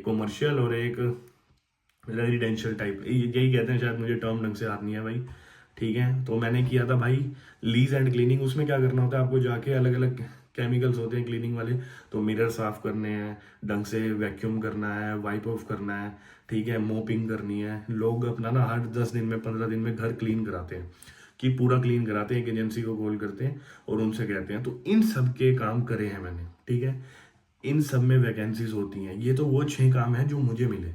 Commercial और एक residential type, यही कहते हैं शायद, मुझे टर्म ढंग से याद नहीं है भाई। ठीक है, तो मैंने किया था भाई लीज एंड क्लीनिंग। उसमें क्या करना होता है, आपको जाके अलग अलग केमिकल्स होते हैं क्लीनिंग वाले, तो मिरर साफ करने हैं, ढंग से वैक्यूम करना है, वाइप ऑफ करना है, ठीक है, मोपिंग करनी है। लोग अपना ना हर 10 दिन में 15 दिन में घर क्लीन कराते हैं, कि पूरा क्लीन कराते हैं, एक एजेंसी को कॉल करते हैं और उनसे कहते हैं। तो इन सब के काम करे हैं मैंने, ठीक है। इन सब में वैकेंसीज होती हैं। ये तो वो 6 काम हैं जो मुझे मिले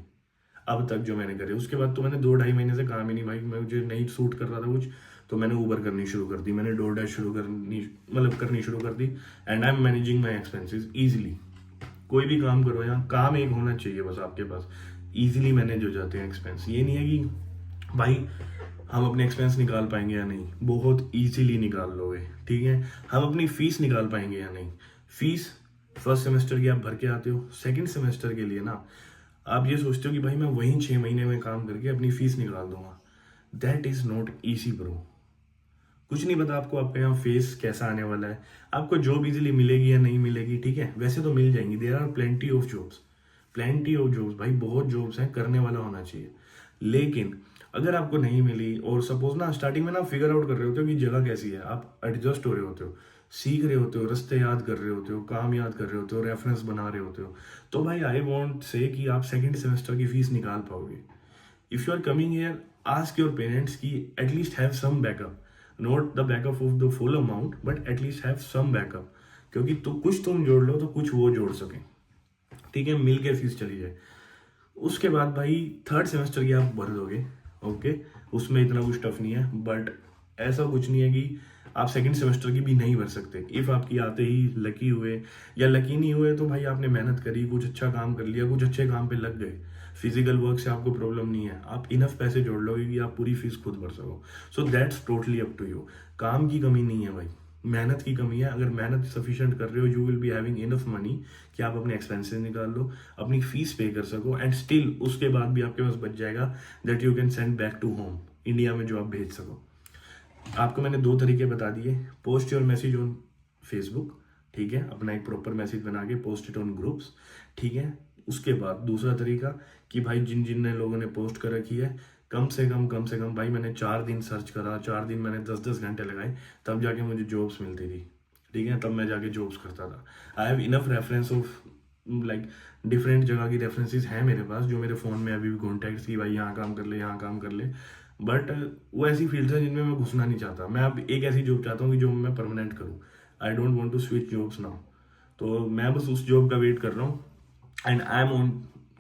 अब तक, जो मैंने करे। उसके बाद तो मैंने 2-2.5 महीने से काम ही नहीं भाई, मुझे नहीं सूट कर रहा था कुछ, तो मैंने ऊबर करनी शुरू कर दी, मैंने डोरडैश शुरू करनी, मतलब करनी शुरू कर दी। And I am managing my expenses easily. कोई भी काम करो, यहाँ काम एक होना चाहिए बस आपके पास, ईजिली मैनेज हो जाते हैं एक्सपेंस। ये नहीं है कि भाई हम अपने एक्सपेंस निकाल पाएंगे या नहीं, बहुत ईजिली निकाल लोगे, ठीक है। हम अपनी फीस निकाल पाएंगे या नहीं, फीस फर्स्ट सेमेस्टर की आप भर के आते हो, सेकंड सेमेस्टर के लिए ना आप ये सोचते हो कि भाई मैं वहीं 6 महीने में काम करके अपनी फीस निकाल दूंगा। That is not easy bro. कुछ नहीं पता आपको आपके यहाँ फेस कैसा आने वाला है, आपको जॉब इजीली मिलेगी या नहीं मिलेगी, ठीक है। वैसे तो मिल जाएंगी, there are plenty of jobs, plenty of jobs भाई, बहुत जॉब्स हैं, करने वाला होना चाहिए। लेकिन अगर आपको नहीं मिली, और सपोज ना स्टार्टिंग में ना फिगर आउट कर रहे होते हो कि जगह कैसी है, आप एडजस्ट हो रहे होते हो, सीख रहे होते हो, रास्ते याद कर रहे होते हो, काम याद कर रहे होते हो, रेफरेंस बना रहे होते हो, तो भाई आई वॉन्ट से कि आप सेकेंड सेमेस्टर की फीस निकाल पाओगे। If you are coming here, ask your parents की at least have some backup, not the backup of the full amount, but at least have some backup, क्योंकि तो कुछ तुम जोड़ लो तो कुछ वो जोड़ सकें, ठीक है, मिल के फीस चली जाए। उसके बाद भाई थर्ड सेमेस्टर की आप भर दोगे, ओके, उसमें इतना कुछ टफ नहीं है। बट ऐसा कुछ नहीं है कि आप सेकंड सेमेस्टर की भी नहीं भर सकते। इफ़ आपकी आते ही लकी हुए या लकी नहीं हुए, तो भाई आपने मेहनत करी, कुछ अच्छा काम कर लिया, कुछ अच्छे काम पे लग गए, फिजिकल वर्क से आपको प्रॉब्लम नहीं है, आप इनफ पैसे जोड़ लोगे कि आप पूरी फीस खुद भर सको। So that's totally up to you. काम की कमी नहीं है भाई, मेहनत की कमी है। अगर मेहनत सफिशिएंट कर रहे हो, you will be having enough money कि आप अपने एक्सपेंसेस निकाल लो, अपनी फीस पे कर सको, एंड स्टिल उसके बाद भी आपके पास बच जाएगा that you can send back to home, India में जो आप भेज सको। आपको मैंने 2 तरीके बता दिए, post your message on Facebook, ठीक है, अपना एक प्रॉपर मैसेज बना के पोस्ट इट ऑन ग्रुप्स, ठीक है। उसके बाद दूसरा तरीका कि भाई जिन जिन ने लोगों ने पोस्ट कर रखी है, कम से कम भाई मैंने 4 दिन सर्च करा, 4 दिन मैंने 10-10 घंटे लगाए, तब जाके मुझे जॉब्स मिलती थी, ठीक है, तब मैं जाके जॉब्स करता था। I have enough reference of like different जगह की रेफरेंसेस हैं मेरे पास, जो मेरे फ़ोन में अभी भी कॉन्टैक्ट्स की, भाई यहाँ काम कर ले, यहाँ काम कर ले। बट वो ऐसी फील्ड है जिनमें मैं घुसना नहीं चाहता। मैं अब एक ऐसी जॉब चाहता हूँ कि जो मैं परमानेंट करूँ। I don't want to switch jobs now. तो मैं बस उस जॉब का वेट कर रहा हूँ, एंड आई एम ऑन